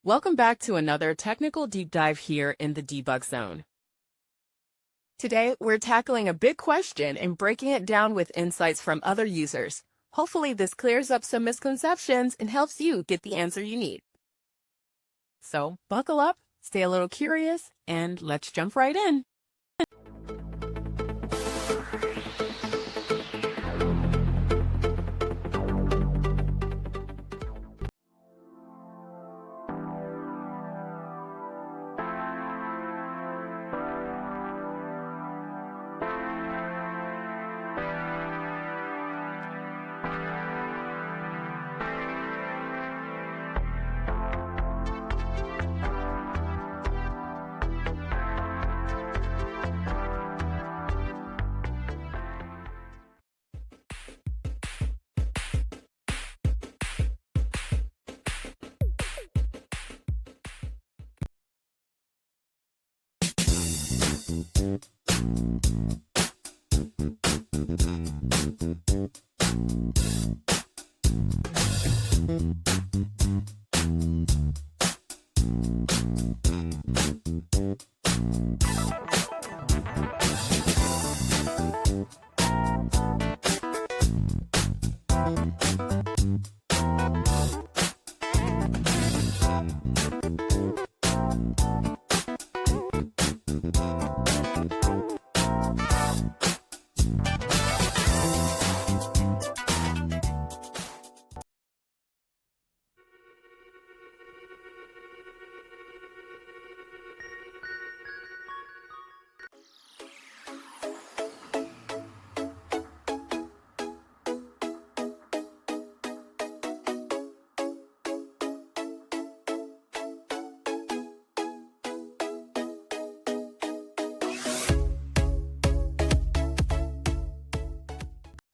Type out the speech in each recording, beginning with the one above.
Welcome back to another technical deep dive here in the Debug Zone. Today, we're tackling a big question and breaking it down with insights from other users. Hopefully, this clears up some misconceptions and helps you get the answer you need. So, buckle up, stay a little curious, and let's jump right in.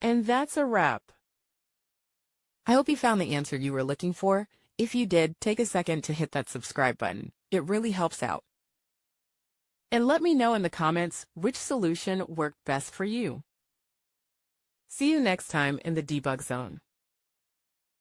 And that's a wrap. I hope you found the answer you were looking for. If you did, take a second to hit that subscribe button. It really helps out. And let me know in the comments which solution worked best for you. See you next time in the Debug Zone.